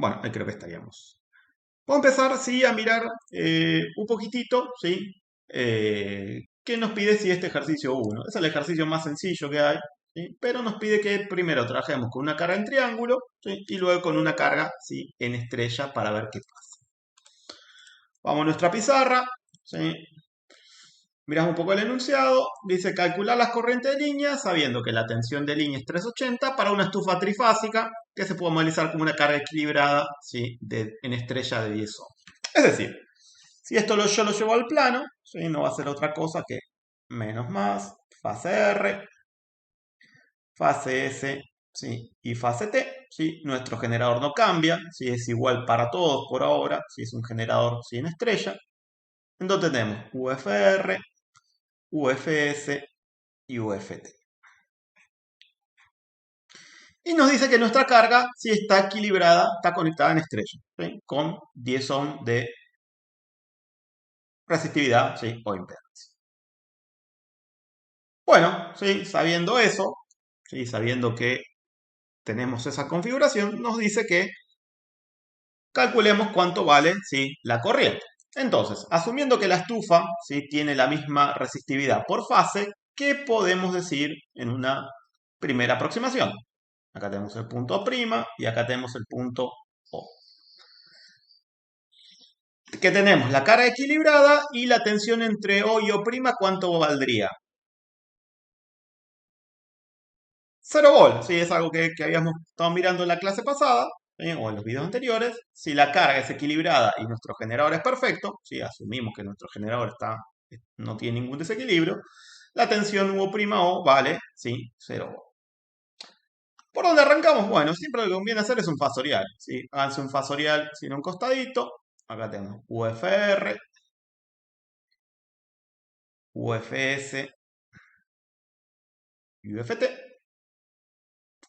Bueno, ahí creo que estaríamos. Vamos a empezar, sí, a mirar un poquitito, ¿sí? ¿Qué nos pide si este ejercicio uno? Es el ejercicio más sencillo que hay, ¿sí? Pero nos pide que primero trabajemos con una carga en triángulo, ¿sí? Y luego con una carga, ¿sí? En estrella para ver qué pasa. Vamos a nuestra pizarra, ¿sí? Miramos un poco el enunciado, dice calcular las corrientes de línea sabiendo que la tensión de línea es 380 para una estufa trifásica que se puede modelizar como una carga equilibrada, ¿sí? En estrella de 10 ohms. Es decir, si esto yo lo llevo al plano, ¿sí? No va a ser otra cosa que menos más, fase R, fase S, ¿sí? Y fase T, ¿sí? Nuestro generador no cambia, ¿sí? Es igual para todos por ahora, si es un generador sin estrella. Entonces tenemos UFR, UFS y UFT. Y nos dice que nuestra carga, si está equilibrada, está conectada en estrella, ¿sí? Con 10 ohms de resistividad, ¿sí? O impedancia. Bueno, ¿sí? Sabiendo eso, ¿sí? Sabiendo que tenemos esa configuración, nos dice que calculemos cuánto vale, ¿sí? La corriente. Entonces, asumiendo que la estufa, ¿sí? Tiene la misma resistividad por fase, ¿qué podemos decir en una primera aproximación? Acá tenemos el punto prima y acá tenemos el punto O. Que tenemos la carga equilibrada y la tensión entre O y O', ¿cuánto valdría? 0 volt, sí, es algo que habíamos estado mirando en la clase pasada, ¿sí? O en los videos anteriores. Si la carga es equilibrada y nuestro generador es perfecto, ¿sí? Asumimos que nuestro generador no tiene ningún desequilibrio, la tensión U', vale, ¿sí? 0 volt. ¿Por dónde arrancamos? Bueno, siempre lo que conviene hacer es un fasorial, ¿sí? Háganse un fasorial sin un costadito. Acá tenemos UFR, UFS y UFT.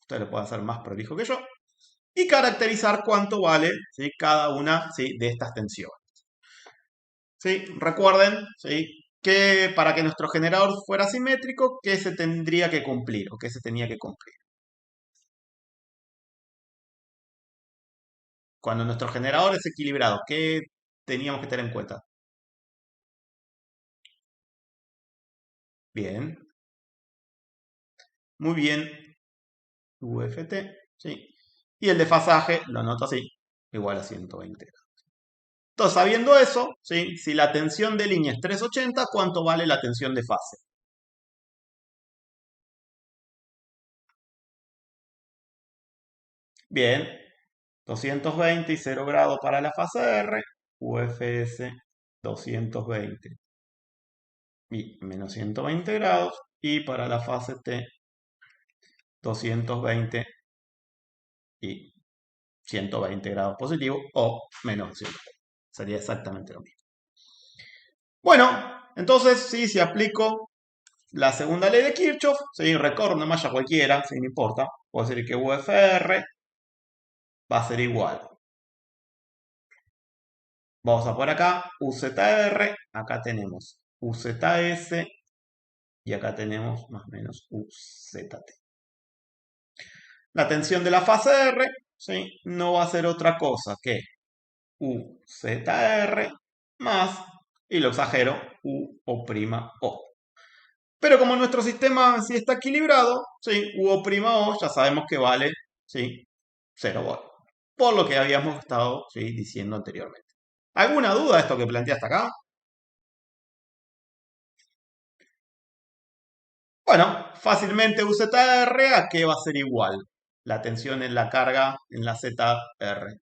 Usted lo puede hacer más prolijo que yo. Y caracterizar cuánto vale, ¿sí? Cada una, ¿sí? De estas tensiones. ¿Sí? Recuerden, ¿sí? Que para que nuestro generador fuera simétrico, ¿qué se tendría que cumplir o qué se tenía que cumplir? Cuando nuestro generador es equilibrado, ¿qué teníamos que tener en cuenta? Bien, muy bien, UFT, ¿sí? Y el desfasaje lo anoto así, igual a 120. Entonces, sabiendo eso, ¿sí? Si la tensión de línea es 380, ¿cuánto vale la tensión de fase? Bien, 220 y 0 grados para la fase R, UFS 220 y menos 120 grados, y para la fase T 220 y 120 grados positivo o menos 120. Sería exactamente lo mismo. Bueno, entonces sí, si aplico la segunda ley de Kirchhoff, sí, recorro una malla cualquiera, si no importa, puedo decir que UFR va a ser igual. Vamos a por acá, UZR, acá tenemos UZS y acá tenemos más o menos UZT. La tensión de la fase R, ¿sí? No va a ser otra cosa que UZR más, y lo exagero, UO'. Pero como nuestro sistema sí está equilibrado, ¿sí? UO', ya sabemos que vale, ¿sí? 0 volt. Por lo que habíamos estado, ¿sí? Diciendo anteriormente. ¿Alguna duda de esto que planteaste acá? Bueno, fácilmente UZR, ¿a qué va a ser igual? La tensión en la carga en la ZR.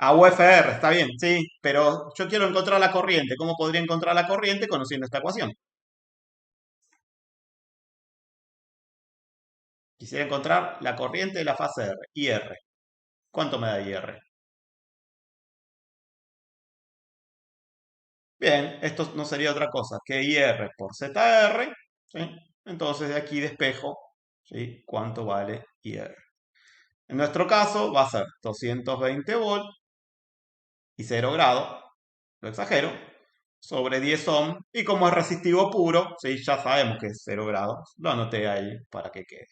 A UFR, está bien, sí, pero yo quiero encontrar la corriente. ¿Cómo podría encontrar la corriente conociendo esta ecuación? Quisiera encontrar la corriente de la fase R, IR. ¿Cuánto me da IR? Bien, esto no sería otra cosa que IR por ZR, ¿sí? Entonces de aquí despejo, ¿sí? ¿Cuánto vale IR? En nuestro caso va a ser 220 volts y 0 grados, lo exagero, sobre 10 ohm. Y como es resistivo puro, ¿sí? Ya sabemos que es 0 grados. Lo anoté ahí para que quede.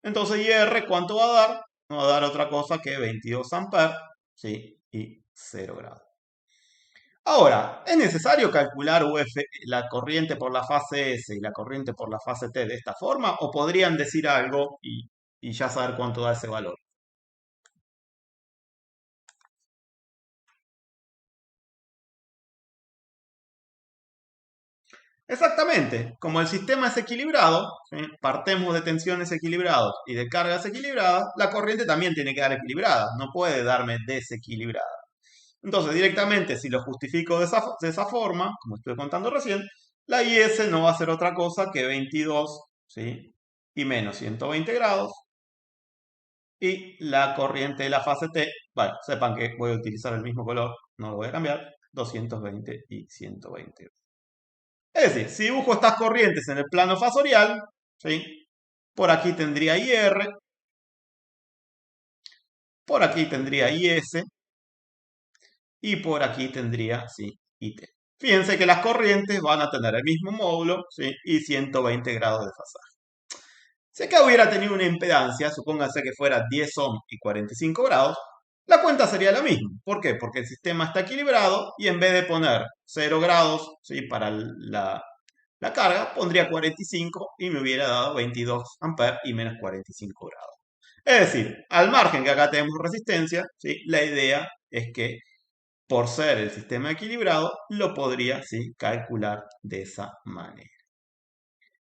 Entonces, IR, ¿cuánto va a dar? No va a dar otra cosa que 22 amperes, ¿sí? Y 0 grados. Ahora, ¿es necesario calcular la corriente por la fase S y la corriente por la fase T de esta forma? ¿O podrían decir algo y ya saber cuánto da ese valor? Exactamente, como el sistema es equilibrado, ¿sí? Partemos de tensiones equilibradas y de cargas equilibradas, la corriente también tiene que dar equilibrada, no puede darme desequilibrada. Entonces, directamente, si lo justifico de esa forma, como estoy contando recién, la IS no va a ser otra cosa que 22, ¿sí? Y menos 120 grados. Y la corriente de la fase T, bueno, sepan que voy a utilizar el mismo color, no lo voy a cambiar, 220 y 120. Es decir, si dibujo estas corrientes en el plano fasorial, ¿sí? Por aquí tendría IR, por aquí tendría IS y por aquí tendría, sí, IT. Fíjense que las corrientes van a tener el mismo módulo, ¿sí? Y 120 grados de fasaje. Si acá hubiera tenido una impedancia, supóngase que fuera 10 ohm y 45 grados, la cuenta sería la misma. ¿Por qué? Porque el sistema está equilibrado y en vez de poner 0 grados, ¿sí? Para la carga, pondría 45 y me hubiera dado 22 amperes y menos 45 grados. Es decir, al margen que acá tenemos resistencia, ¿sí? La idea es que por ser el sistema equilibrado, lo podría, ¿sí? Calcular de esa manera.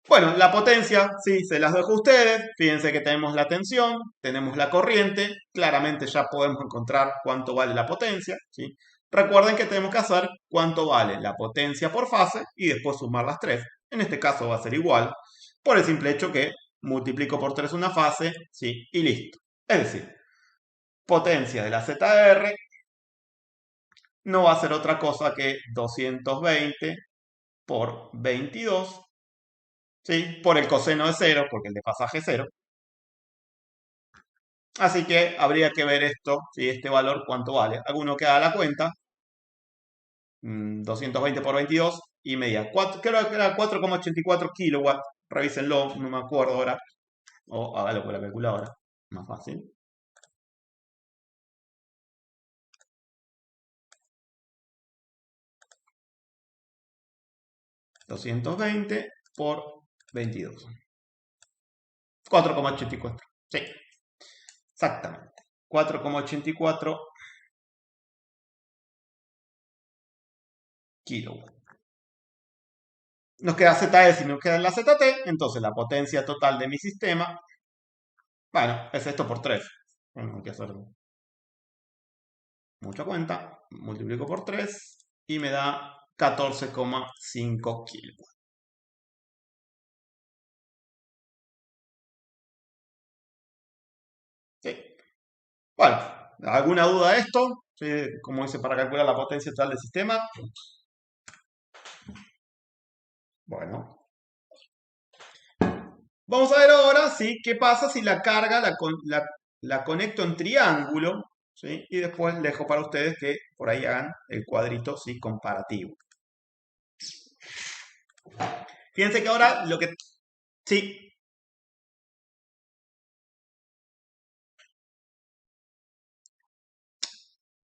Bueno, la potencia, sí, se las dejo a ustedes. Fíjense que tenemos la tensión, tenemos la corriente. Claramente ya podemos encontrar cuánto vale la potencia, ¿sí? Recuerden que tenemos que hacer cuánto vale la potencia por fase y después sumar las tres. En este caso va a ser igual, por el simple hecho que multiplico por 3 una fase, ¿sí? Y listo. Es decir, potencia de la ZR no va a ser otra cosa que 220 por 22, ¿sí? Por el coseno de cero, porque el desfasaje es cero. Así que habría que ver esto, ¿sí? Este valor cuánto vale. Alguno que haga la cuenta, 220 por 22 y media. Creo que era 4,84 kilowatts. Revísenlo, no me acuerdo ahora. O hágalo con la calculadora, más fácil. 220 por 22. 4,84. Sí, exactamente. 4,84 kilowatts. Nos queda ZS y nos queda en la ZT, entonces la potencia total de mi sistema, bueno, es esto por 3. Bueno, hay que hacer mucha cuenta, multiplico por 3 y me da 14,5 kilos. ¿Sí? Bueno, ¿alguna duda de esto? ¿Sí? ¿Cómo hice para calcular la potencia total del sistema? Bueno, vamos a ver ahora, ¿sí? ¿Qué pasa si la carga la conecto en triángulo? ¿Sí? Y después dejo para ustedes que por ahí hagan el cuadrito, ¿sí? Comparativo. Fíjense que ahora lo que... Sí,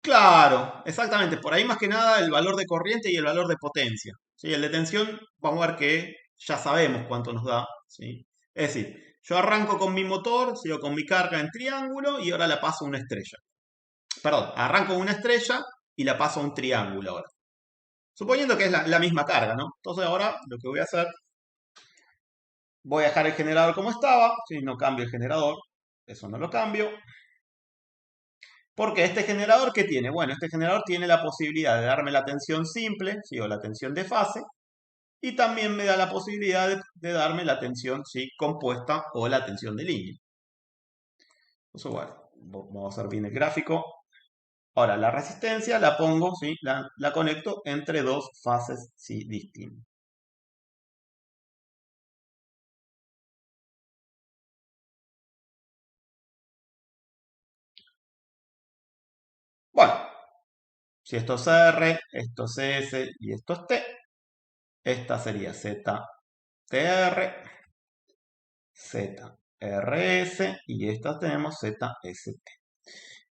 claro, exactamente. Por ahí más que nada el valor de corriente y el valor de potencia. ¿Sí? El de tensión, vamos a ver que ya sabemos cuánto nos da. ¿Sí? Es decir, yo arranco con mi motor, sigo con mi carga en triángulo y ahora la paso a una estrella. Perdón, arranco con una estrella y la paso a un triángulo ahora. Suponiendo que es la misma carga, ¿no? Entonces ahora lo que voy a hacer, voy a dejar el generador como estaba, ¿sí? No cambio el generador, eso no lo cambio. Porque este generador, ¿qué tiene? Bueno, este generador tiene la posibilidad de darme la tensión simple, ¿sí? O la tensión de fase, y también me da la posibilidad de darme la tensión, ¿sí? Compuesta o la tensión de línea. Entonces, bueno, vamos a hacer bien el gráfico. Ahora, la resistencia la pongo, ¿sí? La conecto entre dos fases, ¿sí? Distintas. Bueno, Si esto es R, esto es S y esto es T, esta sería ZTR, ZRS y esta tenemos ZST.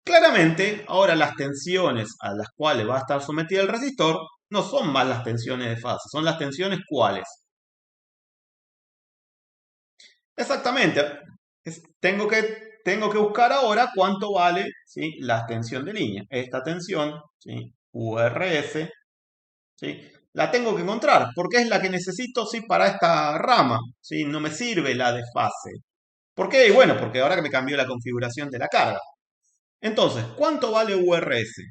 Claramente, ahora las tensiones a las cuales va a estar sometido el resistor no son más las tensiones de fase, son las tensiones ¿cuáles? Exactamente. Tengo que buscar ahora cuánto vale, ¿sí?, la tensión de línea. Esta tensión, ¿sí?, URS, ¿sí?, la tengo que encontrar porque es la que necesito, ¿sí?, para esta rama, ¿sí? No me sirve la de fase. ¿Por qué? Bueno, porque ahora que me cambió la configuración de la carga. Entonces, ¿cuánto vale URS?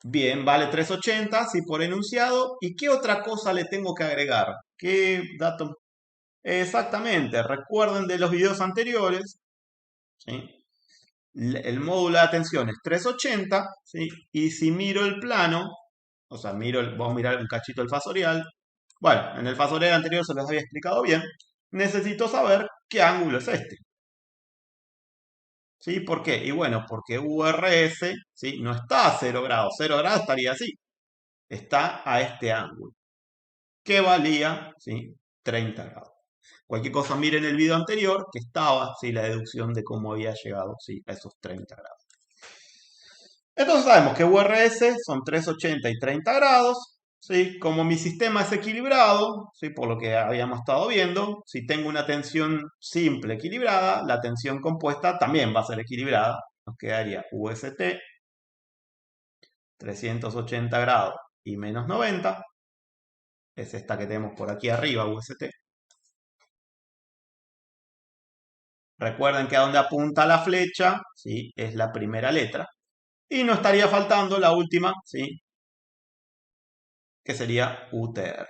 Bien, vale 380, sí, por enunciado. ¿Y qué otra cosa le tengo que agregar? ¿Qué dato? Exactamente, recuerden de los videos anteriores, ¿sí? El módulo de atención es 380, ¿sí? Y si miro el plano, o sea, vamos a mirar un cachito del fasorial. Bueno, en el fasorial anterior se los había explicado bien. Necesito saber qué ángulo es este. ¿Sí? ¿Por qué? Y bueno, porque URS, ¿sí?, no está a 0 grados. 0 grados estaría así. Está a este ángulo, que valía, ¿sí?, 30 grados. Cualquier cosa, miren el video anterior, que estaba, ¿sí?, la deducción de cómo había llegado, ¿sí?, a esos 30 grados. Entonces sabemos que URS son 380 y 30 grados, ¿sí? Como mi sistema es equilibrado, ¿sí?, por lo que habíamos estado viendo, si tengo una tensión simple equilibrada, la tensión compuesta también va a ser equilibrada. Nos quedaría UST 380 grados y menos 90, es esta que tenemos por aquí arriba, UST. Recuerden que a donde apunta la flecha, ¿sí?, es la primera letra. Y no estaría faltando la última, ¿sí?, que sería UTR.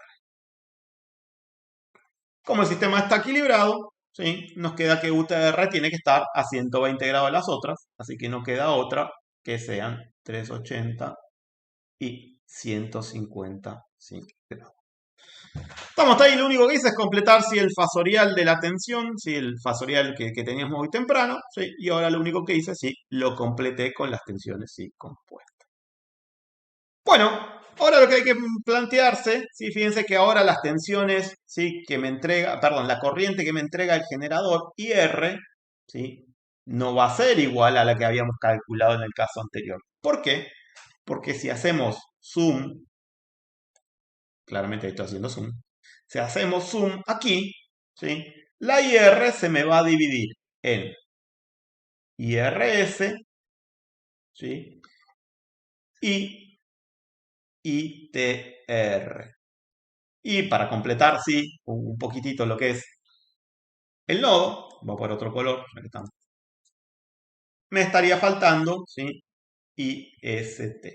Como el sistema está equilibrado, ¿sí?, nos queda que UTR tiene que estar a 120 grados de las otras, así que no queda otra que sean 380 y 150 grados. Estamos hasta ahí, lo único que hice es completar, si el fasorial de la tensión, si el fasorial que teníamos hoy temprano, ¿sí?, y ahora lo único que hice, sí, lo completé con las tensiones, sí, compuestas. Bueno, ahora lo que hay que plantearse, ¿sí?, fíjense que ahora las tensiones, ¿sí?, que me entrega, perdón, la corriente que me entrega el generador IR, ¿sí?, no va a ser igual a la que habíamos calculado en el caso anterior. ¿Por qué? Porque si hacemos zoom, claramente estoy haciendo zoom, si hacemos zoom aquí, ¿sí?, la IR se me va a dividir en IRS, ¿sí?, y ITR. Y para completar, sí, un poquitito lo que es el nodo, voy a poner otro color, ya que estamos, me estaría faltando, ¿sí?, IST.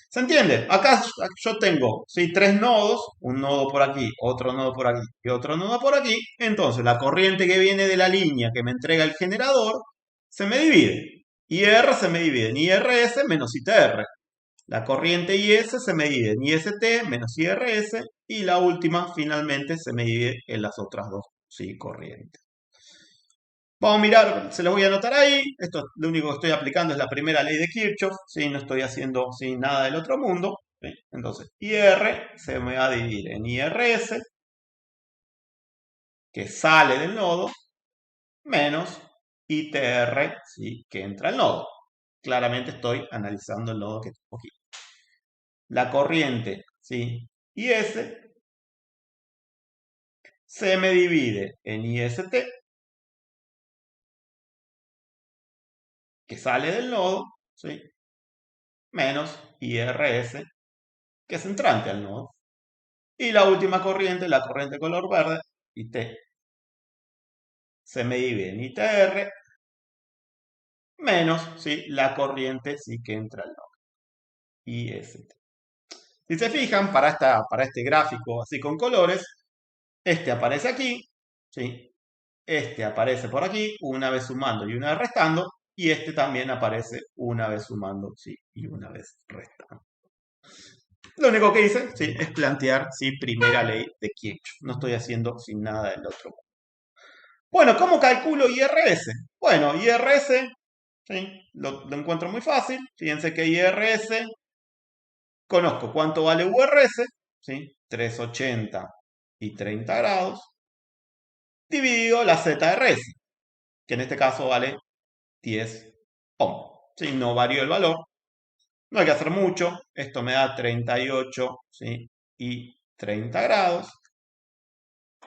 ¿Se entiende? Acá yo tengo, ¿sí?, tres nodos, un nodo por aquí, otro nodo por aquí y otro nodo por aquí. Entonces la corriente que viene de la línea que me entrega el generador se me divide. IR se me divide en IRS menos ITR. La corriente IS se me divide en IST menos IRS y la última finalmente se me divide en las otras dos, sí, corrientes. Vamos a mirar, se los voy a anotar ahí. Esto lo único que estoy aplicando es la primera ley de Kirchhoff, ¿sí? No estoy haciendo, ¿sí?, nada del otro mundo, ¿sí? Entonces, IR se me va a dividir en IRS, que sale del nodo, menos ITR, ¿sí?, que entra al nodo. Claramente estoy analizando el nodo que tengo aquí. La corriente, ¿sí?, IS se me divide en IST, que sale del nodo, ¿sí?, menos IRS, que es entrante al nodo. Y la última corriente, la corriente color verde, IT, se me divide en ITR, menos, ¿sí?, la corriente, sí, que entra al nodo, IST. Si se fijan, para este gráfico así con colores, este aparece aquí, ¿sí?, este aparece por aquí, una vez sumando y una vez restando, y este también aparece una vez sumando, sí, y una vez restando. Lo único que hice, sí, es plantear, sí, primera ley de Kirchhoff. No estoy haciendo sin nada del otro. Bueno, ¿cómo calculo IRS? Bueno, IRS ¿sí? Lo encuentro muy fácil. Fíjense que IRS, conozco cuánto vale URS, ¿sí? 380 y 30 grados, dividido la ZRS, que en este caso vale 10 ohm. ¿Sí? No varío el valor, no hay que hacer mucho. Esto me da 38, ¿sí? Y 30 grados.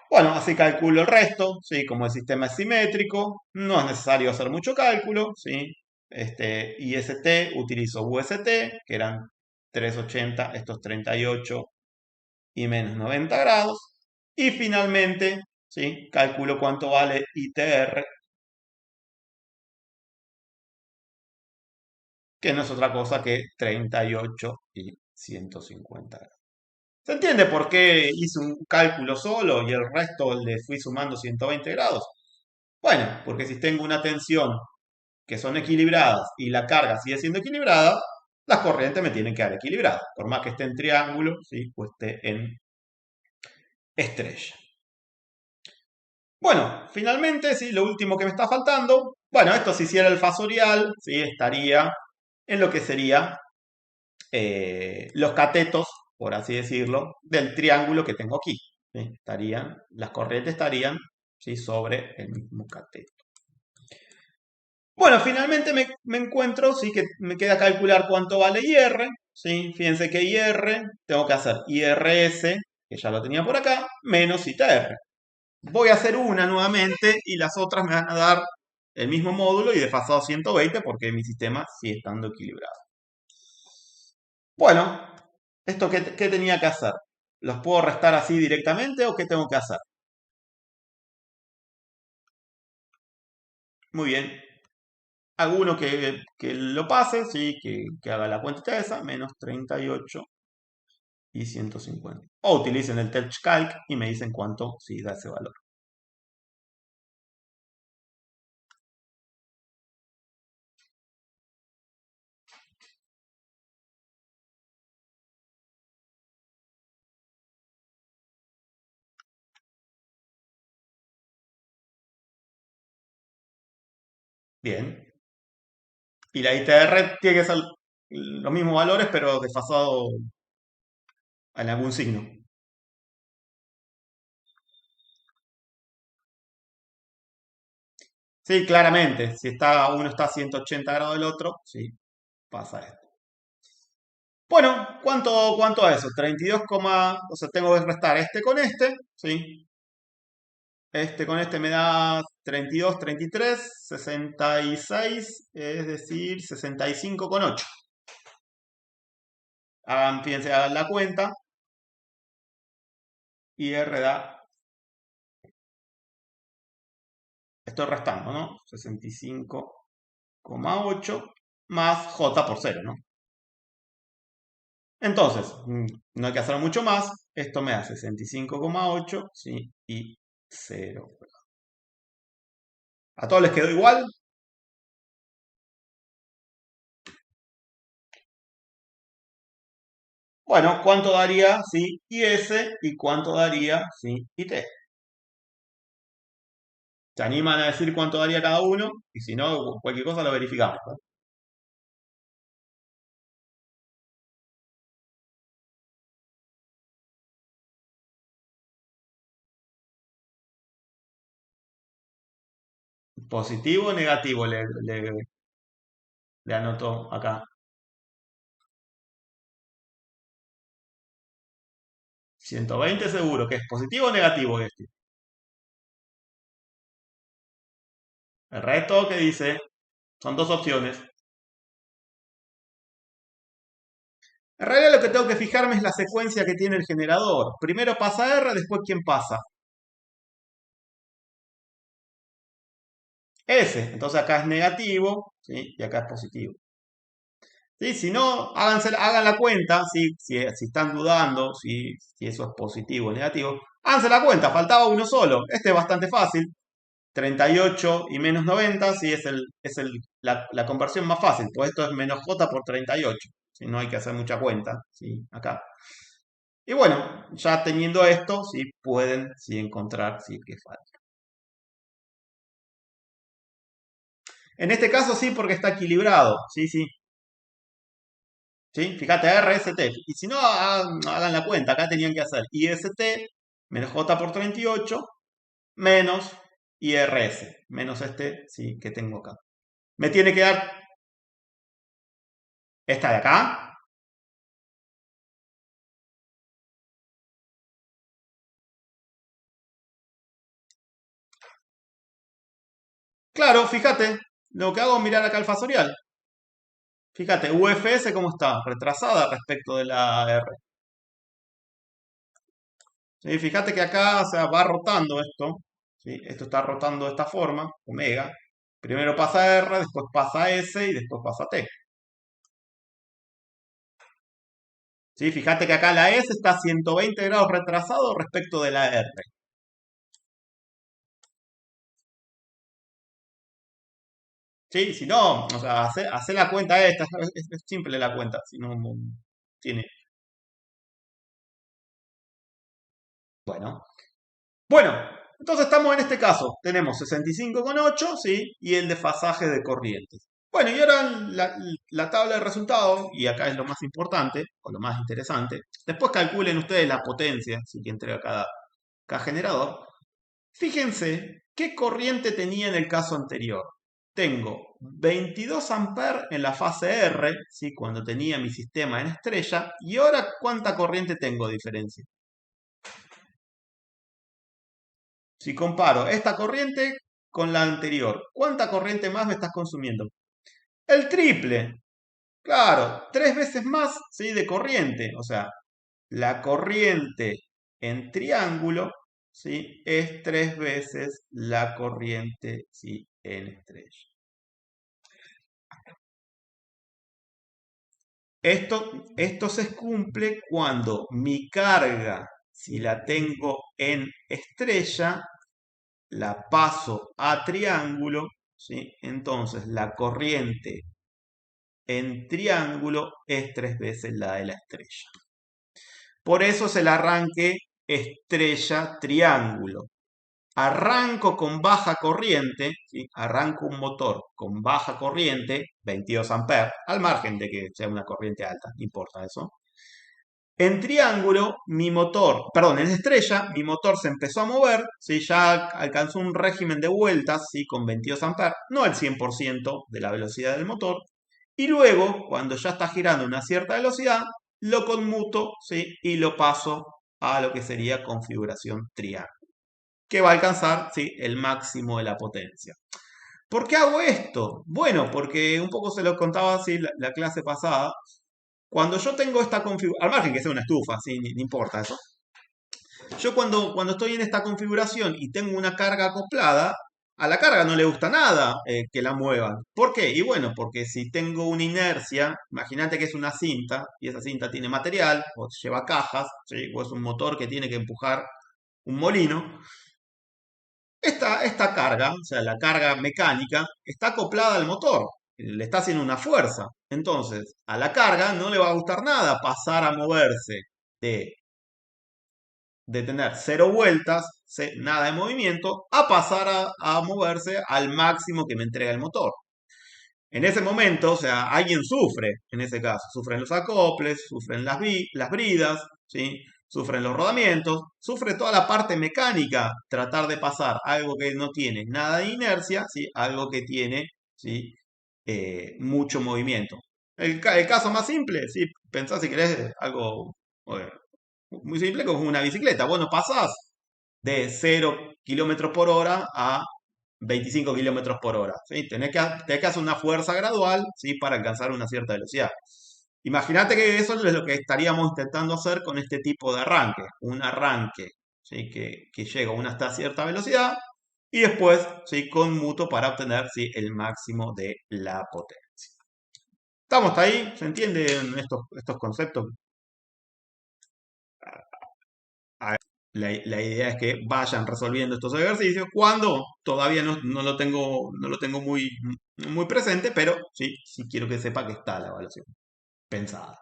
Bueno, así calculo el resto, ¿sí? Como el sistema es simétrico, no es necesario hacer mucho cálculo, ¿sí? IST, utilizo UST, que eran 380, estos 38 y menos 90 grados. Y finalmente, ¿sí? Calculo cuánto vale ITR, que no es otra cosa que 38 y 150 grados. ¿Se entiende por qué hice un cálculo solo y el resto le fui sumando 120 grados? Bueno, porque si tengo una tensión que son equilibradas y la carga sigue siendo equilibrada, las corrientes me tienen que dar equilibradas, por más que esté en triángulo, ¿sí? O esté en estrella. Bueno, finalmente, ¿sí? Lo último que me está faltando, bueno, esto si hiciera el fasorial, ¿sí? Estaría en lo que sería los catetos, por así decirlo, del triángulo que tengo aquí. ¿Sí? Las corrientes estarían, ¿sí? Sobre el mismo cateto. Bueno, finalmente me encuentro, sí que me queda calcular cuánto vale IR, ¿sí? Fíjense que IR, tengo que hacer IRS, que ya lo tenía por acá, menos ITR. Voy a hacer una nuevamente y las otras me van a dar el mismo módulo y desfasado 120 porque mi sistema sigue estando equilibrado. Bueno, ¿esto qué tenía que hacer? ¿Los puedo restar así directamente o qué tengo que hacer? Muy bien. Alguno que lo pase, sí, que haga la cuenta esa, menos 38 y 150. O utilicen el TouchCalc y me dicen cuánto sí da ese valor. Bien. Y la ITR tiene que ser los mismos valores, pero desfasado en algún signo. Sí, claramente. Si uno está a 180 grados del otro, sí, pasa esto. Bueno, ¿cuánto es eso? 32, o sea, tengo que restar este con este, ¿sí? Este con este me da 32, 33, 66, es decir, 65,8. Fíjense, hagan la cuenta y R da, estoy restando, ¿no? 65,8 más J por 0, ¿no? Entonces, no hay que hacer mucho más. Esto me da 65,8, ¿sí? Y 0. ¿A todos les quedó igual? Bueno, ¿cuánto daría, sí, IS y cuánto daría, sí, IT? ¿Se animan a decir cuánto daría cada uno? Y si no, cualquier cosa lo verificamos, ¿no? Positivo o negativo le anoto acá. 120 seguro, que es positivo o negativo este. El resto que dice, son dos opciones. En realidad lo que tengo que fijarme es la secuencia que tiene el generador. Primero pasa R, después ¿quién pasa? S. Entonces acá es negativo, ¿sí? Y acá es positivo. ¿Sí? Si no, hagan la cuenta, ¿sí? Si están dudando si eso es positivo o negativo, háganse la cuenta, faltaba uno solo. Este es bastante fácil. 38 y menos 90, sí, la conversión más fácil, pues esto es menos J por 38. Si no hay que hacer mucha cuenta, ¿sí? Acá. Y bueno, ya teniendo esto, sí pueden sí, encontrar sí, que falta. En este caso sí, porque está equilibrado. Sí, sí. ¿Sí? Fíjate, RST. Y si no, hagan la cuenta. Acá tenían que hacer IST menos J por 38 menos IRS. Menos este, sí, que tengo acá. Me tiene que dar esta de acá. Claro, fíjate. Lo que hago es mirar acá el fasorial. Fíjate, UFS cómo está, retrasada respecto de la R. ¿Sí? Fíjate que acá, o sea, va rotando esto. ¿Sí? Esto está rotando de esta forma, omega. Primero pasa R, después pasa S y después pasa T. ¿Sí? Fíjate que acá la S está a 120 grados retrasado respecto de la R. ¿Sí? Si no, o sea, hace la cuenta esta, es simple la cuenta, si no tiene. Bueno. Bueno, entonces estamos en este caso. Tenemos 65,8, ¿sí? Y el desfasaje de corrientes. Bueno, y ahora la tabla de resultados, y acá es lo más importante, o lo más interesante. Después calculen ustedes la potencia, ¿sí? Que entrega cada generador. Fíjense qué corriente tenía en el caso anterior. Tengo 22 amperes en la fase R, ¿sí? Cuando tenía mi sistema en estrella, y ahora ¿cuánta corriente tengo de diferencia? Si comparo esta corriente con la anterior, ¿cuánta corriente más me estás consumiendo? El triple. Claro, 3 veces más, ¿sí? De corriente. O sea, la corriente en triángulo, ¿sí? Es 3 veces la corriente, ¿sí? En estrella. Esto se cumple cuando mi carga, si la tengo en estrella, la paso a triángulo, ¿sí? Entonces la corriente en triángulo es 3 veces la de la estrella. Por eso es el arranque estrella-triángulo. Arranco con baja corriente, ¿sí? Arranco un motor con baja corriente, 22 amperes, al margen de que sea una corriente alta, no importa eso. En triángulo, mi motor, perdón, en estrella, mi motor se empezó a mover, ¿sí? Ya alcanzó un régimen de vueltas, ¿sí? Con 22 amperes, no el 100% de la velocidad del motor. Y luego, cuando ya está girando a una cierta velocidad, lo conmuto, ¿sí? Y lo paso a lo que sería configuración triángulo, que va a alcanzar, ¿sí? El máximo de la potencia. ¿Por qué hago esto? Bueno, porque un poco se lo contaba así la clase pasada. Cuando yo tengo esta configuración, al margen que sea una estufa, ¿sí? Ni importa eso. Yo cuando estoy en esta configuración y tengo una carga acoplada, a la carga no le gusta nada que la muevan. ¿Por qué? Y bueno, porque si tengo una inercia, imagínate que es una cinta y esa cinta tiene material o lleva cajas, ¿sí? O es un motor que tiene que empujar un molino. Esta carga, o sea, la carga mecánica, está acoplada al motor, le está haciendo una fuerza. Entonces, a la carga no le va a gustar nada pasar a moverse de de tener 0 vueltas, nada de movimiento, a pasar a moverse al máximo que me entrega el motor. En ese momento, o sea, alguien sufre, en ese caso, sufren los acoples, sufren las bridas, ¿sí? Sufren los rodamientos, sufre toda la parte mecánica, tratar de pasar algo que no tiene nada de inercia, ¿sí? Algo que tiene, ¿sí? Mucho movimiento. El caso más simple, ¿sí? Pensá si querés algo muy simple, como una bicicleta. Bueno, pasás de 0 km/h a 25 km/h. ¿Sí? Tenés que hacer una fuerza gradual, ¿sí? Para alcanzar una cierta velocidad. Imagínate que eso es lo que estaríamos intentando hacer con este tipo de arranque. Un arranque, ¿sí? Que llega a una hasta cierta velocidad y después, ¿sí? Conmuto para obtener, ¿sí? El máximo de la potencia. ¿Estamos hasta ahí? ¿Se entienden estos conceptos? La idea es que vayan resolviendo estos ejercicios cuando todavía no lo tengo muy presente, pero sí quiero que sepa que está la evaluación pensada.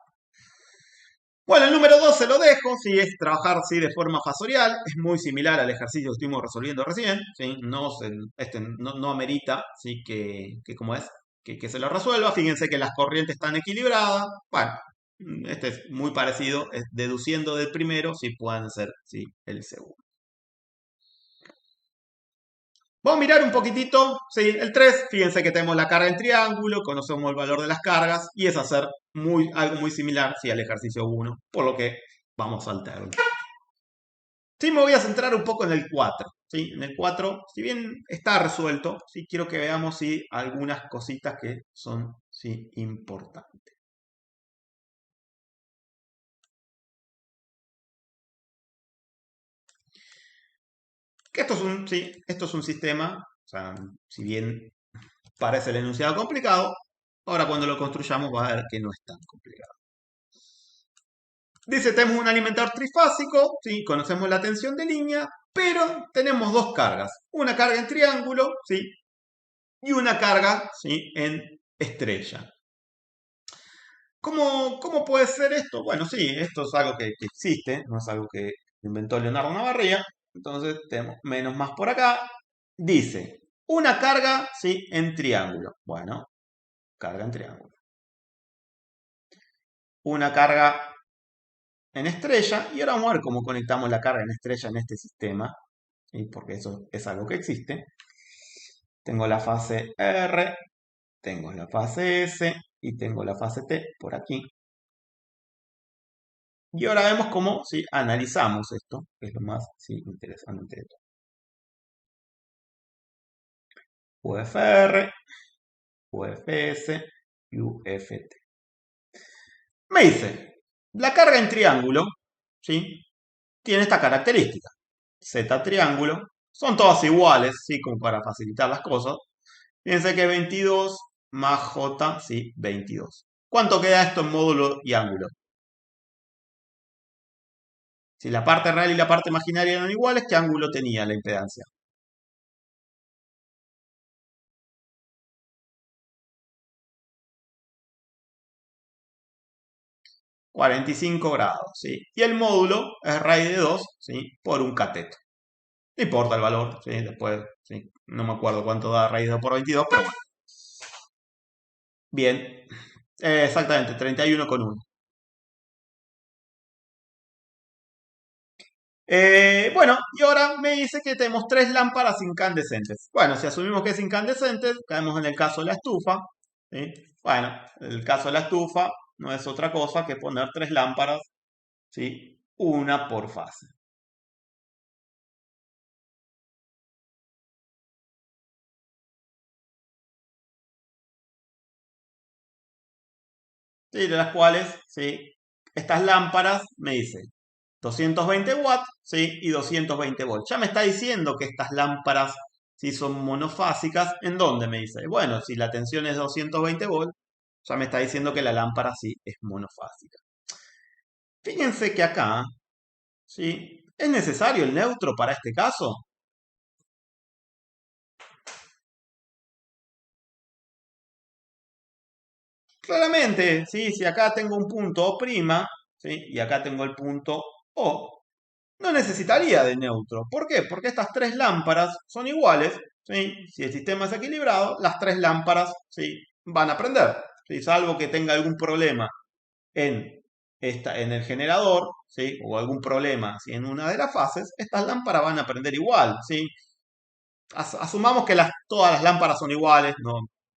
Bueno, el número 2 se lo dejo, si es trabajar sí, de forma fasorial, es muy similar al ejercicio que estuvimos resolviendo recién, ¿sí? No amerita ¿sí? ¿Cómo es? Que se lo resuelva. Fíjense que las corrientes están equilibradas. Bueno, este es muy parecido, deduciendo del primero si pueden ser ¿sí? el segundo. Vamos a mirar un poquitito, sí, el 3, fíjense que tenemos la carga en triángulo, conocemos el valor de las cargas y es hacer algo muy similar sí, al ejercicio 1, por lo que vamos a alternar. Sí, me voy a centrar un poco en el 4. ¿Sí? En el 4, si bien está resuelto, sí quiero que veamos sí, algunas cositas que son sí, importantes. Que esto es un sistema, o sea, si bien parece el enunciado complicado, ahora cuando lo construyamos va a ver que no es tan complicado. Dice, tenemos un alimentador trifásico, ¿sí? Conocemos la tensión de línea, pero tenemos dos cargas. Una carga en triángulo, ¿sí? Y una carga, ¿sí? En estrella. ¿Cómo puede ser esto? Bueno, sí, esto es algo que existe, no es algo que inventó Leonardo Navarría. Entonces tenemos menos más por acá. Dice, una carga, ¿sí? En triángulo. Bueno, carga en triángulo. Una carga en estrella. Y ahora vamos a ver cómo conectamos la carga en estrella en este sistema. ¿Sí? Porque eso es algo que existe. Tengo la fase R, tengo la fase S y tengo la fase T por aquí. Y ahora vemos cómo ¿sí? Analizamos esto, que es lo más ¿sí? interesante de todo. UFR, UFS y UFT. Me dice, la carga en triángulo ¿sí? Tiene esta característica. Z triángulo, son todas iguales, ¿sí? Como para facilitar las cosas. Fíjense que 22 más J, sí, 22. ¿Cuánto queda esto en módulo y ángulo? Si la parte real y la parte imaginaria eran iguales, ¿qué ángulo tenía la impedancia? 45 grados, ¿sí? Y el módulo es raíz de 2, ¿sí? Por un cateto. No importa el valor, ¿sí? Después, ¿sí? No me acuerdo cuánto da raíz de 2 por 22, pero bueno. Bien, exactamente, 31,1. Bueno, y ahora me dice que tenemos tres lámparas incandescentes. Bueno, si asumimos que es incandescente, caemos en el caso de la estufa. ¿Sí? Bueno, el caso de la estufa no es otra cosa que poner tres lámparas, ¿sí? Una por fase. ¿Sí? De las cuales, ¿sí? Estas lámparas me dicen 220 watts, ¿sí? Y 220 volts. Ya me está diciendo que estas lámparas, ¿sí? Son monofásicas. ¿En dónde me dice? Bueno, si la tensión es 220 volts, ya me está diciendo que la lámpara sí es monofásica. Fíjense que acá, ¿sí? ¿Es necesario el neutro para este caso? Claramente, ¿sí? Si acá tengo un punto O', ¿sí? Y acá tengo el punto O, no necesitaría de neutro. ¿Por qué? Porque estas tres lámparas son iguales, ¿sí? Si el sistema es equilibrado, las tres lámparas, ¿sí? Van a prender, ¿sí? Salvo que tenga algún problema en, en el generador, ¿sí? O algún problema ¿sí? En una de las fases, estas lámparas van a prender igual, ¿sí? Asumamos que todas las lámparas son iguales,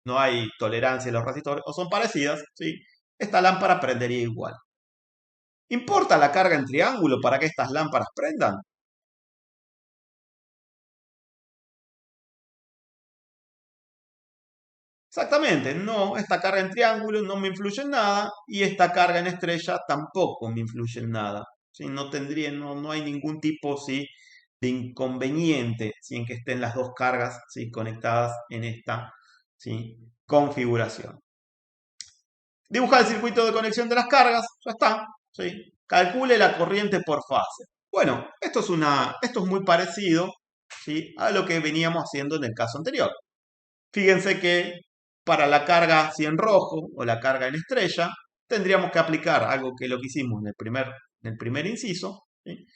no hay tolerancia en los resistores, o son parecidas, ¿sí? Esta lámpara prendería igual. ¿Importa la carga en triángulo para que estas lámparas prendan? Exactamente, no, esta carga en triángulo no me influye en nada y esta carga en estrella tampoco me influye en nada. ¿Sí? No hay ningún tipo ¿sí? de inconveniente ¿sí? En que estén las dos cargas ¿sí? conectadas en esta ¿sí? configuración. Dibuja el circuito de conexión de las cargas, ya está. ¿Sí? Calcule la corriente por fase. Bueno, esto es muy parecido ¿sí? a lo que veníamos haciendo en el caso anterior. Fíjense que para la carga así en rojo o la carga en estrella, tendríamos que aplicar algo que lo que hicimos en el primer inciso, ¿sí?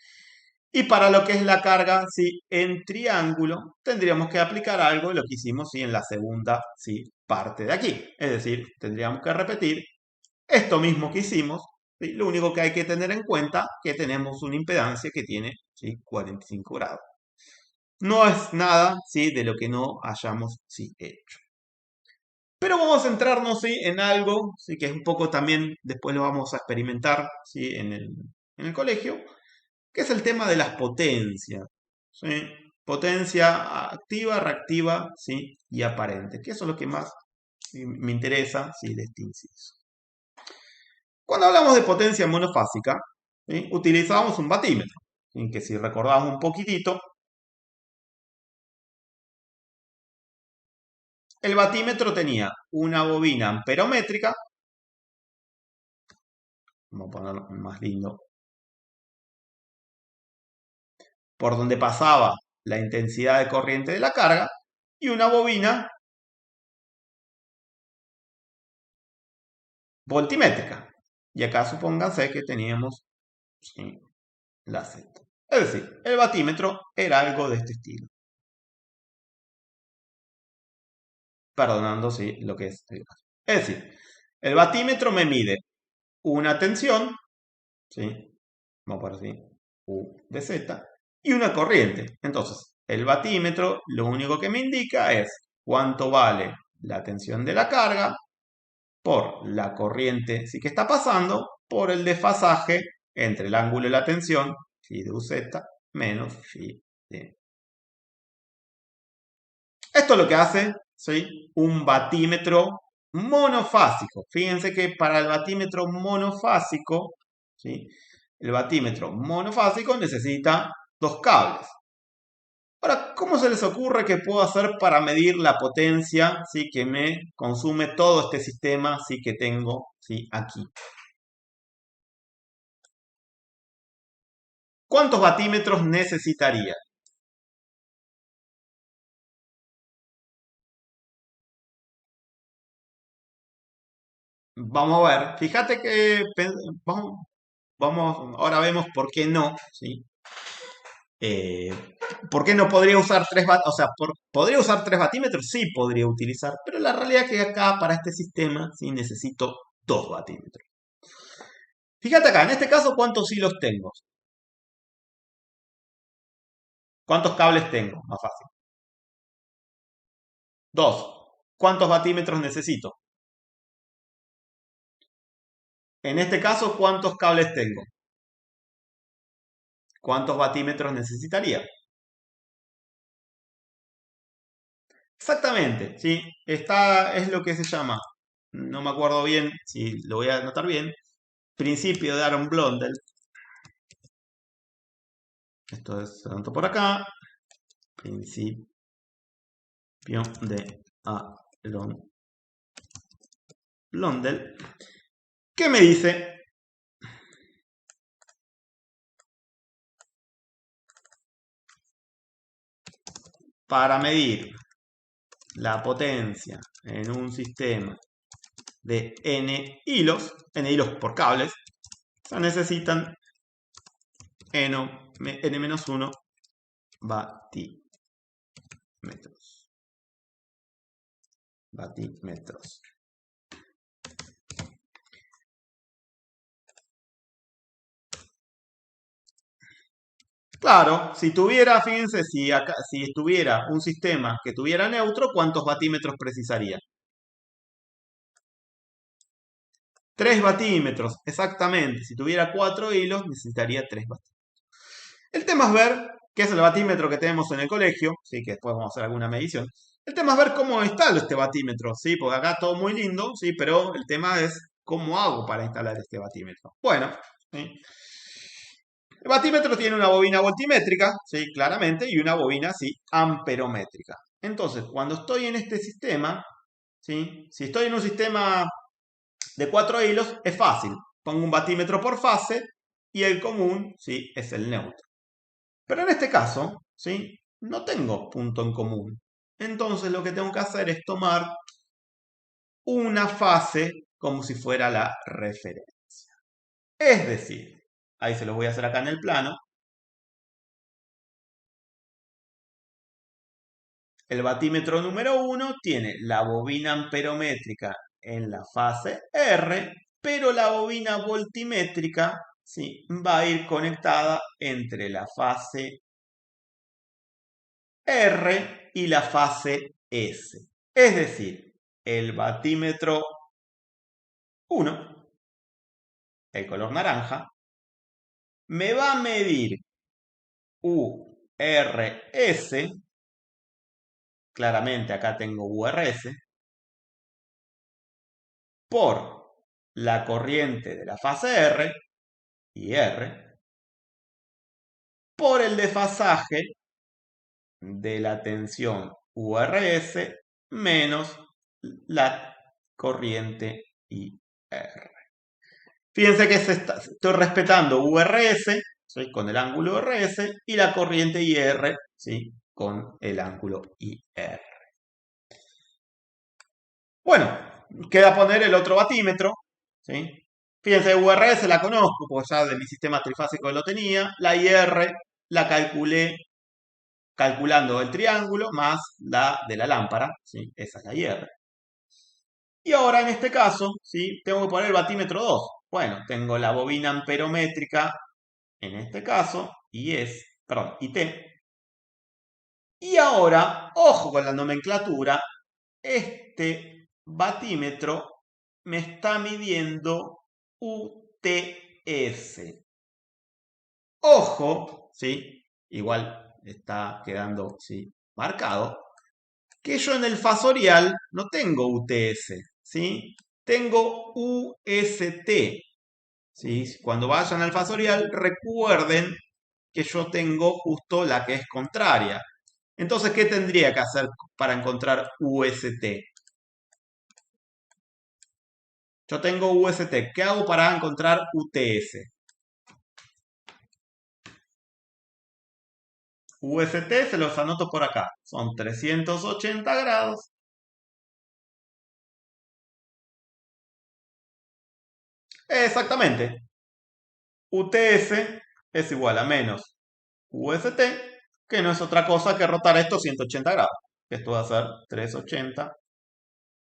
Y para lo que es la carga, ¿sí? En triángulo, tendríamos que aplicar algo de lo que hicimos, ¿sí? En la segunda, ¿sí? Parte de aquí. Es decir, tendríamos que repetir esto mismo que hicimos, ¿sí? Lo único que hay que tener en cuenta que tenemos una impedancia que tiene, ¿sí? 45 grados. No es nada, ¿sí? De lo que no hayamos, ¿sí? Hecho. Pero vamos a centrarnos, ¿sí? En algo, ¿sí? Que es un poco también, después lo vamos a experimentar, ¿sí? En el colegio, que es el tema de las potencias, ¿sí? Potencia activa, reactiva, ¿sí? Y aparente, que eso es lo que más, ¿sí? Me interesa, ¿sí? De este inciso. Cuando hablamos de potencia monofásica, ¿sí? Utilizamos un batímetro, ¿sí? Que si recordamos un poquitito, el batímetro tenía una bobina amperométrica, vamos a ponerlo más lindo, por donde pasaba la intensidad de corriente de la carga, y una bobina voltimétrica. Y acá supónganse que teníamos, ¿sí? La Z. Es decir, el batímetro era algo de este estilo. Perdonando, sí, lo que es el gas. Es decir, el batímetro me mide una tensión, ¿sí? Vamos a poner así, U de Z, y una corriente. Entonces, el batímetro lo único que me indica es cuánto vale la tensión de la carga por la corriente sí que está pasando por el desfasaje entre el ángulo y la tensión, phi de UZ, menos phi de... Esto es lo que hace, ¿sí? Un batímetro monofásico. Fíjense que para el batímetro monofásico, ¿sí? El batímetro monofásico necesita dos cables. Ahora, ¿cómo se les ocurre que puedo hacer para medir la potencia, ¿sí? Que me consume todo este sistema, ¿sí? Que tengo, ¿sí? Aquí. ¿Cuántos batímetros necesitaría? Vamos a ver, fíjate que ahora vemos por qué no, ¿sí? Eh, ¿Por qué no podría usar tres batímetros? O sea, ¿podría usar tres batímetros? Sí, podría utilizar, pero la realidad es que acá para este sistema sí necesito dos batímetros. Fíjate acá, en este caso, ¿cuántos hilos tengo? ¿Cuántos cables tengo? Más fácil. Dos. ¿Cuántos batímetros necesito? En este caso, ¿cuántos cables tengo? ¿Cuántos batímetros necesitaría? Exactamente, ¿sí? Es lo que se llama, no me acuerdo bien, si lo voy a anotar bien, principio de Aaron Blondel. Esto es tanto por acá, principio de Aaron Blondel, que me dice, para medir la potencia en un sistema de n hilos por cables, se necesitan n-1 batímetros. Claro, si tuviera, fíjense, si estuviera un sistema que tuviera neutro, ¿cuántos batímetros precisaría? 3 batímetros, exactamente. Si tuviera 4 hilos, necesitaría 3 batímetros. El tema es ver qué es el batímetro que tenemos en el colegio, ¿sí? Que después vamos a hacer alguna medición. El tema es ver cómo instalo este batímetro, ¿sí? Porque acá todo muy lindo, ¿sí? Pero el tema es cómo hago para instalar este batímetro. Bueno, ¿sí? El batímetro tiene una bobina voltimétrica, ¿sí? Claramente, y una bobina, ¿sí? Amperométrica. Entonces, cuando estoy en este sistema, ¿sí? Si estoy en un sistema de 4 hilos, es fácil. Pongo un batímetro por fase y el común, ¿sí? Es el neutro. Pero en este caso, ¿sí? No tengo punto en común. Entonces lo que tengo que hacer es tomar una fase, como si fuera la referencia. Es decir, ahí se los voy a hacer acá en el plano. El batímetro número 1 tiene la bobina amperométrica en la fase R, pero la bobina voltimétrica, ¿sí?, va a ir conectada entre la fase R y la fase S. Es decir, el batímetro 1, el color naranja, me va a medir URS, claramente acá tengo URS, por la corriente de la fase R y R, por el desfasaje de la tensión URS menos la corriente IR. Fíjense que estoy respetando URS, ¿sí?, con el ángulo URS, y la corriente IR, ¿sí?, con el ángulo IR. Bueno, queda poner el otro batímetro, ¿sí? Fíjense, URS la conozco, porque ya de mi sistema trifásico lo tenía. La IR la calculé calculando el triángulo más la de la lámpara, ¿sí? Esa es la IR. Y ahora en este caso, ¿sí?, tengo que poner el batímetro 2. Bueno, tengo la bobina amperométrica en este caso, IT. Y ahora, ojo con la nomenclatura, este batímetro me está midiendo UTS. Ojo, ¿sí?, igual está quedando, ¿sí?, marcado, que yo en el fasorial no tengo UTS, ¿sí? Tengo UST, ¿sí? Cuando vayan al fasorial, recuerden que yo tengo justo la que es contraria. Entonces, ¿qué tendría que hacer para encontrar UST? Yo tengo UST. ¿Qué hago para encontrar UTS? UST se los anoto por acá. Son 380 grados. Exactamente. UTS es igual a menos UST, que no es otra cosa que rotar esto 180 grados. Esto va a ser 380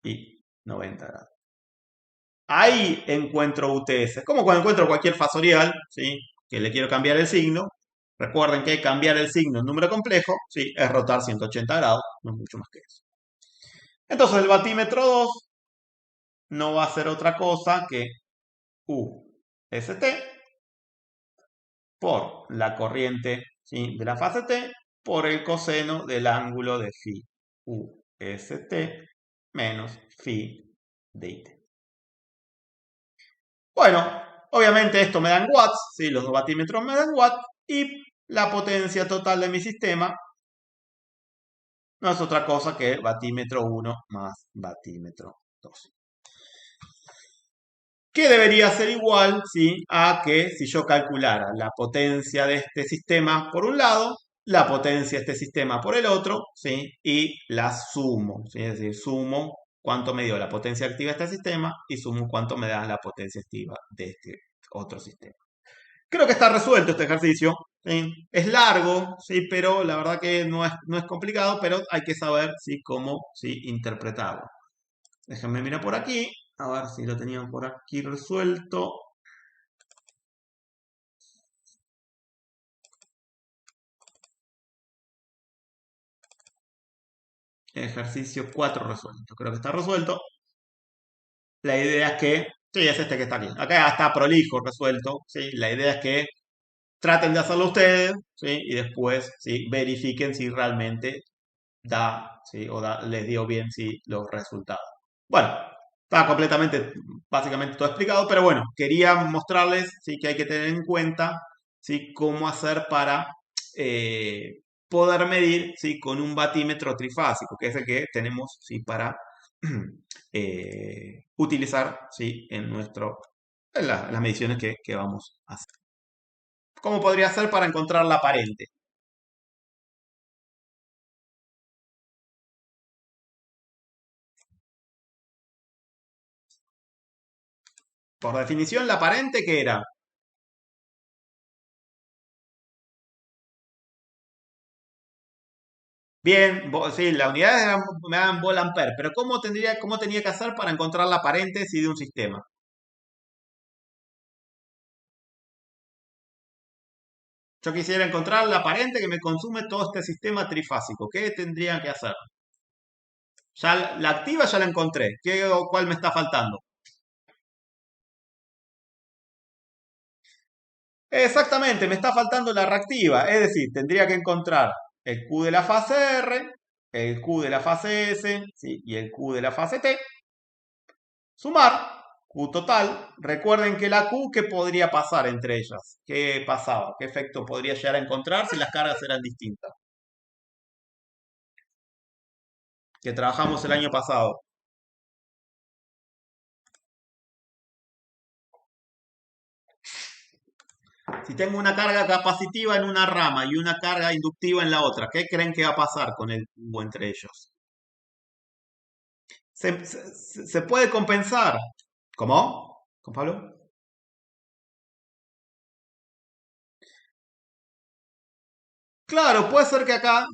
y 90 grados. Ahí encuentro UTS. Como cuando encuentro cualquier fasorial, ¿sí?, que le quiero cambiar el signo. Recuerden que cambiar el signo en número complejo, ¿sí?, es rotar 180 grados, no es mucho más que eso. Entonces el batímetro 2 no va a ser otra cosa que UST por la corriente, ¿sí?, de la fase T por el coseno del ángulo de phi UST menos phi de IT. Bueno, obviamente esto me da en watts, ¿sí?, los dos batímetros me dan watts, y la potencia total de mi sistema no es otra cosa que batímetro 1 más batímetro 2. Que debería ser igual, ¿sí?, a que si yo calculara la potencia de este sistema por un lado, la potencia de este sistema por el otro, ¿sí?, y la sumo, ¿sí?, es decir, sumo cuánto me dio la potencia activa de este sistema y sumo cuánto me da la potencia activa de este otro sistema. Creo que está resuelto este ejercicio, ¿sí? Es largo, ¿sí?, pero la verdad que no es complicado, pero hay que saber, ¿sí?, cómo, ¿sí?, interpretarlo. Déjenme mirar por aquí, a ver si lo tenían por aquí resuelto. Ejercicio 4 resuelto. Creo que está resuelto. La idea es que, sí, es este que está aquí. Acá está prolijo resuelto, ¿sí? La idea es que traten de hacerlo ustedes, ¿sí?, y después, ¿sí?, verifiquen si realmente da, ¿sí?, o les dio bien, ¿sí?, los resultados. Bueno, está completamente, básicamente todo explicado, pero bueno, quería mostrarles, ¿sí?, que hay que tener en cuenta, ¿sí?, cómo hacer para poder medir, ¿sí?, con un batímetro trifásico, que es el que tenemos, ¿sí?, para utilizar, ¿sí?, en las mediciones que vamos a hacer. ¿Cómo podría ser para encontrar la aparente? Por definición, la aparente, ¿qué era? Bien, sí, las unidades me dan volt-ampere, pero cómo tenía que hacer para encontrar la paréntesis de un sistema? Yo quisiera encontrar la aparente que me consume todo este sistema trifásico. ¿Qué tendría que hacer? Ya la activa ya la encontré. ¿Cuál me está faltando? Exactamente, me está faltando la reactiva. Es decir, tendría que encontrar el Q de la fase R, el Q de la fase S, ¿sí? Y el Q de la fase T. Sumar Q total. Recuerden que la Q, ¿qué podría pasar entre ellas? ¿Qué pasaba? ¿Qué efecto podría llegar a encontrar si las cargas eran distintas? Que trabajamos el año pasado. Si tengo una carga capacitiva en una rama y una carga inductiva en la otra, ¿qué creen que va a pasar con el cubo entre ellos? Se puede compensar. ¿Cómo? ¿Con Pablo? Claro, puede ser que acá,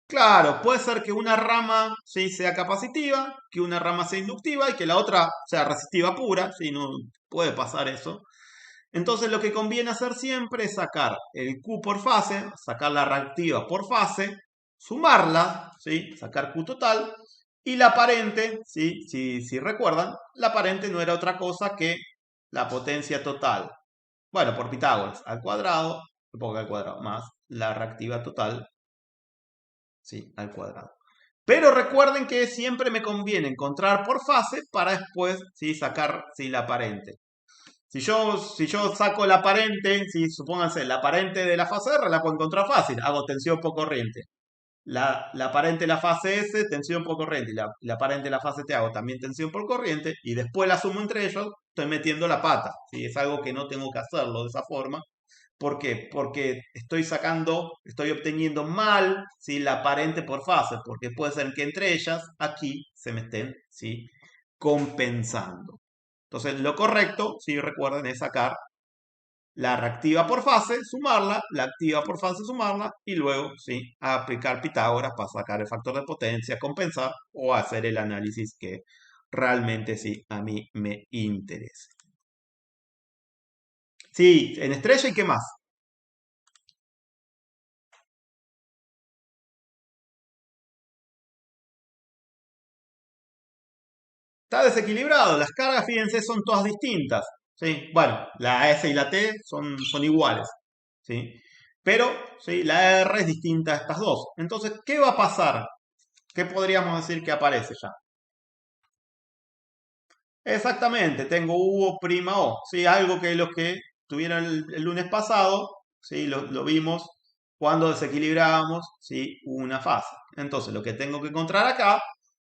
claro, puede ser que una rama sí sea capacitiva, que una rama sea inductiva y que la otra sea resistiva pura, sí, no puede pasar eso. Entonces lo que conviene hacer siempre es sacar el Q por fase, sacar la reactiva por fase, sumarla, ¿sí? Sacar Q total, y la aparente, ¿sí? Si recuerdan, la aparente no era otra cosa que la potencia total. Bueno, por Pitágoras, al cuadrado, supongo que al cuadrado, más la reactiva total, ¿sí? Al cuadrado. Pero recuerden que siempre me conviene encontrar por fase para después, ¿sí? Sacar, ¿sí? La aparente. Si yo saco la aparente, si supónganse, la aparente de la fase R la puedo encontrar fácil, hago tensión por corriente. La aparente de la fase S, tensión por corriente, y la aparente de la fase T hago también tensión por corriente, y después la sumo entre ellos, estoy metiendo la pata. ¿Sí? Es algo que no tengo que hacerlo de esa forma. ¿Por qué? Porque estoy obteniendo mal, ¿sí? La aparente por fase, porque puede ser que entre ellas, aquí, se me estén, ¿sí? Compensando. Entonces, lo correcto, si recuerden, es sacar la reactiva por fase, sumarla, la activa por fase, sumarla, y luego, sí, aplicar Pitágoras para sacar el factor de potencia, compensar o hacer el análisis que realmente sí a mí me interesa. Sí, en estrella y qué más. Está desequilibrado, las cargas, fíjense, son todas distintas. ¿Sí? Bueno, la S y la T son iguales. ¿Sí? Pero ¿sí? La R es distinta a estas dos. Entonces, ¿qué va a pasar? ¿Qué podríamos decir que aparece ya? Exactamente, tengo U prima O, ¿sí? Algo que los que tuvieron el lunes pasado, ¿sí? Lo vimos cuando desequilibrábamos, ¿sí? Una fase. Entonces, lo que tengo que encontrar acá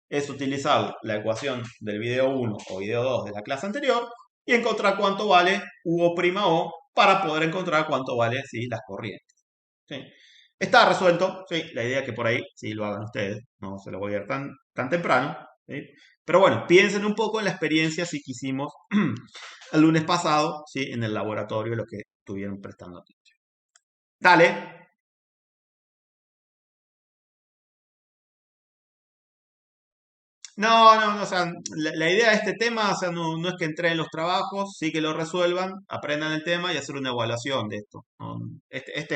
es utilizar la ecuación del video 1 o video 2 de la clase anterior y encontrar cuánto vale U prima O para poder encontrar cuánto vale, ¿sí? Las corrientes. ¿Sí? Está resuelto, ¿sí? La idea es que por ahí sí lo hagan ustedes, no se lo voy a dar tan temprano, ¿sí? Pero bueno, piensen un poco en la experiencia sí que hicimos el lunes pasado, ¿sí? En el laboratorio, lo que estuvieron prestando atención. Dale. No, no, no, o sea, la idea de este tema, o sea, no es que entren en los trabajos, sí que lo resuelvan, aprendan el tema y hacer una evaluación de esto. ¿No?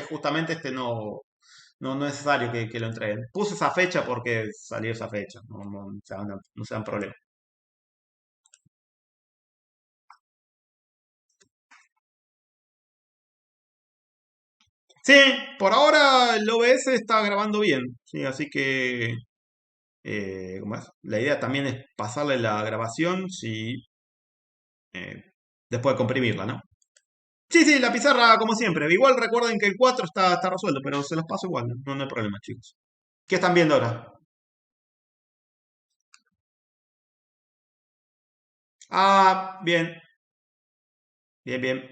Justamente no es necesario que lo entreguen. Puse esa fecha porque salió esa fecha, no sean problemas. Sí, por ahora el OBS está grabando bien, sí, así que ¿cómo es? La idea también es pasarle la grabación si, eh, después de comprimirla, ¿no? Sí, sí, la pizarra como siempre. Igual recuerden que el 4 está resuelto, pero se los paso igual, no hay problema, chicos. ¿Qué están viendo ahora? Ah, bien, bien, bien.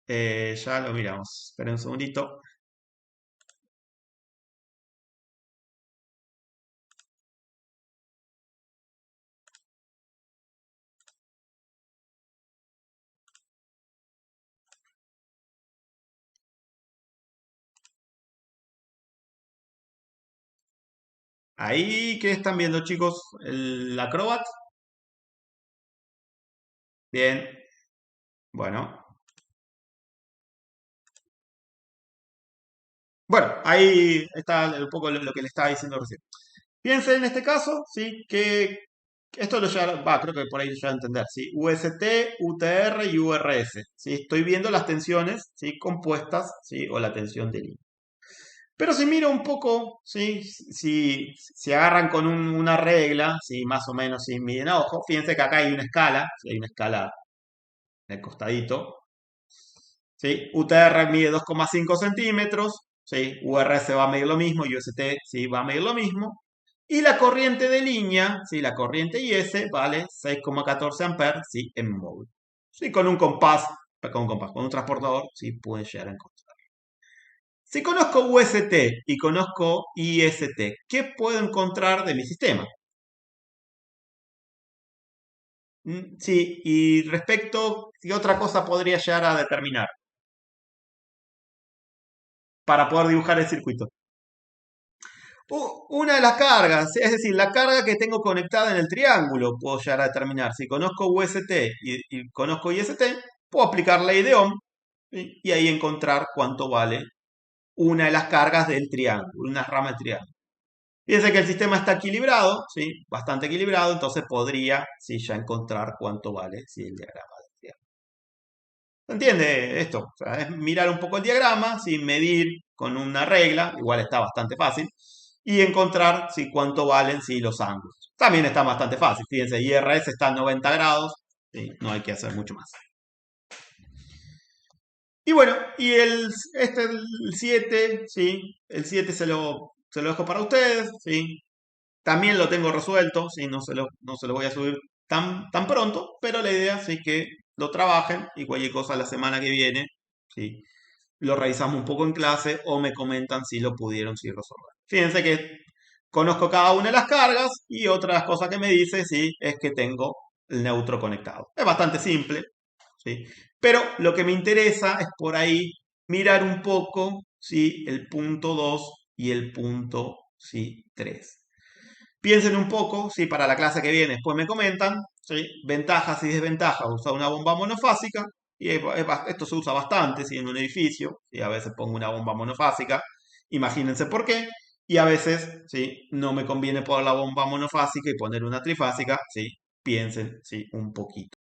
Ya lo miramos. Esperen un segundito. Ahí, ¿qué están viendo, chicos? ¿El Acrobat? Bien, bueno. Bueno, ahí está un poco lo que le estaba diciendo recién. Piensen en este caso, ¿sí? Que esto lo ya, va, creo que por ahí ya va a entender, ¿sí? UST, UTR y URS, ¿sí? Estoy viendo las tensiones, ¿sí? Compuestas, ¿sí? O la tensión de línea. Pero si miro un poco, ¿sí? Si agarran con una regla, ¿sí? Más o menos, si miden a ojo, fíjense que acá hay una escala, ¿sí? Hay una escala en el costadito, ¿sí? UTR mide 2,5 centímetros, ¿sí? URS va a medir lo mismo, UST, ¿sí? Va a medir lo mismo. Y la corriente de línea, ¿sí? La corriente IS vale 6,14 amperes, ¿sí? En móvil. ¿Sí? Con un transportador, ¿sí? Pueden llegar a encontrar. Si conozco UST y conozco IST, ¿qué puedo encontrar de mi sistema? Sí, y respecto, ¿qué otra cosa podría llegar a determinar para poder dibujar el circuito? Una de las cargas, es decir, la carga que tengo conectada en el triángulo, puedo llegar a determinar. Si conozco UST y conozco IST, puedo aplicar ley de Ohm, ¿sí? Y ahí encontrar cuánto vale una de las cargas del triángulo, una rama del triángulo. Fíjense que el sistema está equilibrado, ¿sí? Bastante equilibrado, entonces podría, sí, ya encontrar cuánto vale, sí, el diagrama del triángulo. ¿Se entiende esto? O sea, es mirar un poco el diagrama, sin medir con una regla, igual está bastante fácil, y encontrar si cuánto valen si los ángulos. También está bastante fácil. Fíjense, IRS está a 90 grados, ¿sí? No hay que hacer mucho más. Y bueno, y el 7, ¿sí? El 7 se lo dejo para ustedes, ¿sí? También lo tengo resuelto, ¿sí? No se lo voy a subir tan pronto, pero la idea sí que lo trabajen y cualquier cosa la semana que viene, ¿sí? Lo revisamos un poco en clase o me comentan si lo pudieron sí resolver. Fíjense que conozco cada una de las cargas y otra de las cosas que me dice, sí, es que tengo el neutro conectado. Es bastante simple, ¿sí? Pero lo que me interesa es por ahí mirar un poco, ¿sí? El punto 2 y el punto, ¿sí? 3. Piensen un poco, ¿sí? Para la clase que viene, después me comentan, ¿sí? Ventajas y desventajas de usar una bomba monofásica. Y esto se usa bastante, ¿sí? En un edificio, y a veces pongo una bomba monofásica, imagínense por qué, y a veces, ¿sí? No me conviene poner la bomba monofásica y poner una trifásica, ¿sí? Piensen, ¿sí? Un poquito.